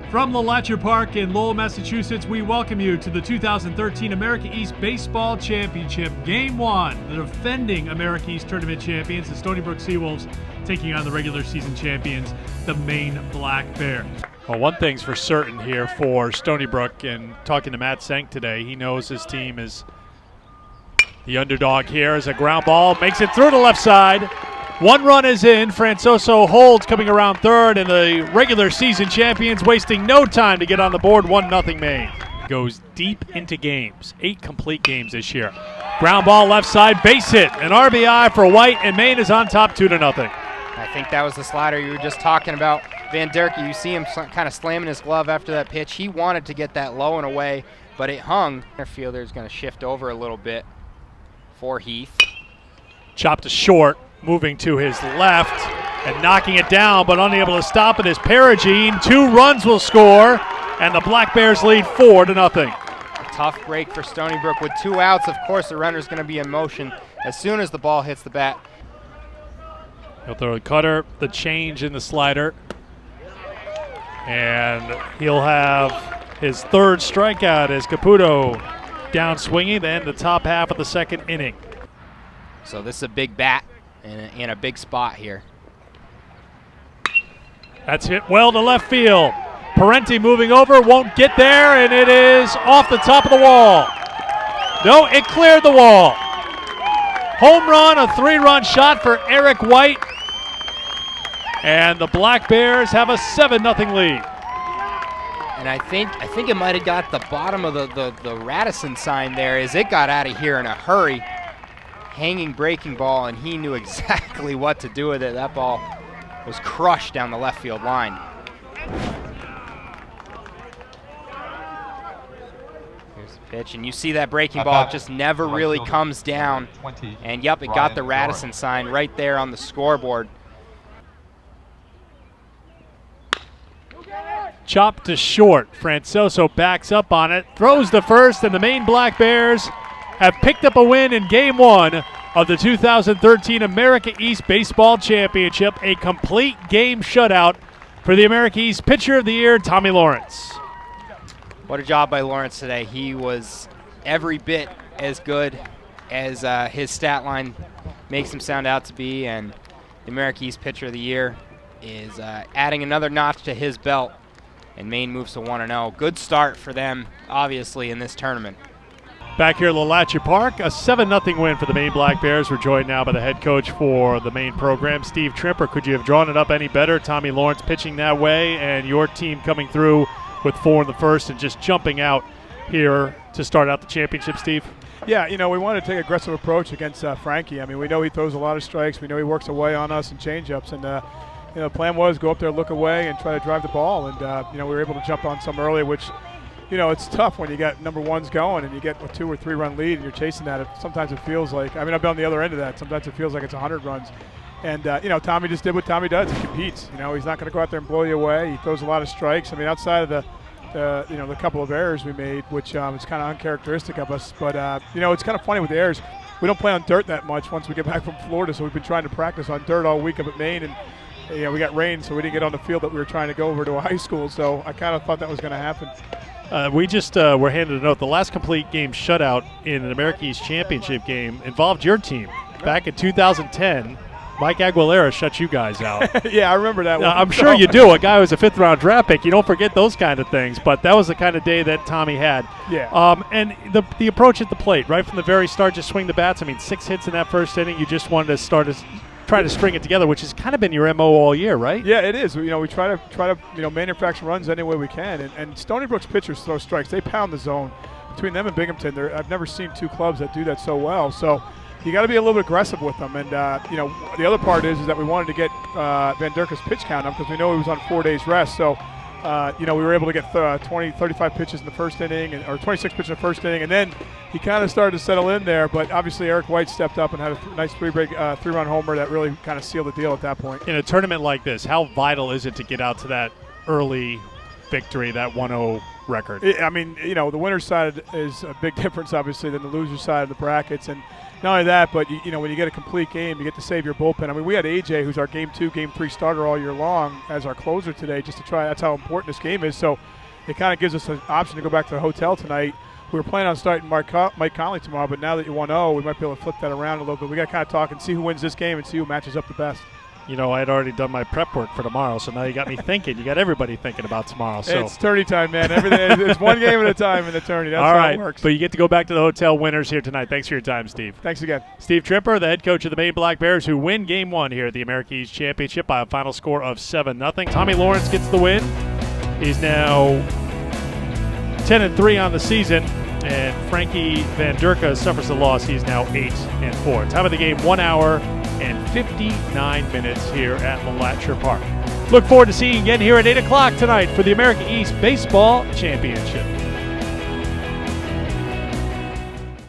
From LeLacheur Park in Lowell, Massachusetts, we welcome you to the 2013 America East Baseball Championship, Game 1. The defending America East Tournament champions, the Stony Brook Seawolves, taking on the regular season champions, the Maine Black Bears. Well, one thing's for certain here for Stony Brook, and talking to Matt Senk today, he knows his team is the underdog here as a ground ball makes it through the left side. One run is in. Francoso holds coming around third, and the regular season champions wasting no time to get on the board. 1-0 Maine. Goes deep into games. 8 complete games this year. Ground ball left side, base hit. An RBI for White, and Maine is on top 2-0. I think that was the slider you were just talking about. Van Derke, you see him kind of slamming his glove after that pitch. He wanted to get that low and away, but it hung. Our fielder is going to shift over a little bit for Heath. Chopped to short. Moving to his left and knocking it down, but unable to stop it is Perugine. 2 runs will score, and the Black Bears lead 4-0. A tough break for Stony Brook with 2 outs. Of course, the runner's going to be in motion as soon as the ball hits the bat. He'll throw a cutter, the change in the slider, and he'll have his 3rd strikeout as Caputo down swinging to end the top half of the 2nd inning. So this is a big bat in a big spot here. That's hit well to left field. Parenti moving over, won't get there, and it is off the top of the wall. No, it cleared the wall. Home run, a 3-run shot for Eric White, and the Black Bears have a 7-0 lead. And I think it might have got the bottom of the Radisson sign there as it got out of here in a hurry. Hanging breaking ball, and he knew exactly what to do with it. That ball was crushed down the left field line. Here's the pitch, and you see that breaking ball just never really comes down. And yep, it got the Radisson sign right there on the scoreboard. Chopped to short. Francoso backs up on it, throws to first, and the Maine Black Bears have picked up a win in Game 1 of the 2013 America East Baseball Championship, a complete game shutout for the America East Pitcher of the Year, Tommy Lawrence. What a job by Lawrence today. He was every bit as good as his stat line makes him sound out to be, and the America East Pitcher of the Year is adding another notch to his belt, and Maine moves to 1-0. Good start for them, obviously, in this tournament. Back here at LeLacheur Park, a 7-0 win for the Maine Black Bears. We're joined now by the head coach for the Maine program, Steve Trimper. Could you have drawn it up any better? Tommy Lawrence pitching that way, and your team coming through with 4 in the first and just jumping out here to start out the championship, Steve? Yeah, we want to take an aggressive approach against Frankie. I mean, we know he throws a lot of strikes. We know he works away on us and changeups, and the plan was go up there, look away, and try to drive the ball. And we were able to jump on some early, which it's tough when you got number 1s going and you get a 2 or 3 run lead and you're chasing that. Sometimes it feels like, I've been on the other end of that. Sometimes it feels like it's 100 runs. And, Tommy just did what Tommy does. He competes. He's not going to go out there and blow you away. He throws a lot of strikes. I mean, outside of the couple of errors we made, which is kind of uncharacteristic of us. But, it's kind of funny with the errors. We don't play on dirt that much once we get back from Florida, so we've been trying to practice on dirt all week up at Maine. And, we got rain, so we didn't get on the field that we were trying to go over to a high school. So I kind of thought that was going to happen. We just were handed a note. The last complete game shutout in an America East Championship game involved your team. Back in 2010, Mike Aguilera shut you guys out. Yeah, I remember that one. I'm sure you do. A guy who was a 5th-round draft pick. You don't forget those kind of things. But that was the kind of day that Tommy had. Yeah. And the approach at the plate, right from the very start, just swing the bats. I mean, 6 hits in that first inning. You just wanted to try to string it together, which has kind of been your MO all year, right? Yeah, it is. We try to manufacture runs any way we can. And Stony Brook's pitchers throw strikes. They pound the zone. Between them and Binghamton, I've never seen 2 clubs that do that so well. So you got to be a little bit aggressive with them. And the other part is that we wanted to get Van Derke's pitch count up because we know he was on 4 days rest. So we were able to get 35 pitches in the first inning, or 26 pitches in the first inning, and then he kind of started to settle in there. But obviously Eric White stepped up and had a nice 3-run homer that really kind of sealed the deal at that point. In a tournament like this, how vital is it to get out to that early victory, that 1-0 record. I mean, the winner's side is a big difference, obviously, than the loser's side of the brackets. And not only that, but, when you get a complete game, you get to save your bullpen. I mean, we had AJ, who's our Game 2, Game 3 starter all year long, as our closer today, just to try. That's how important this game is. So it kind of gives us an option to go back to the hotel tonight. We were planning on starting Mike Conley tomorrow, but now that you 1-0, we might be able to flip that around a little bit. We got to kind of talk and see who wins this game and see who matches up the best. I had already done my prep work for tomorrow, so now you got me thinking. You got everybody thinking about tomorrow. So it's tourney time, man. Everything it's one game at a time in the tourney. That's all right, how it works. But you get to go back to the hotel winners here tonight. Thanks for your time, Steve. Thanks again. Steve Tripper, the head coach of the Maine Black Bears, who win Game 1 here at the America East Championship by a final score of 7-0. Tommy Lawrence gets the win. He's now 10-3 on the season. And Frankie Van Durka suffers the loss. He's now 8-4. Time of the game, 1 hour and 59 minutes here at LeLacheur Park. Look forward to seeing you again here at 8 o'clock tonight for the America East Baseball Championship.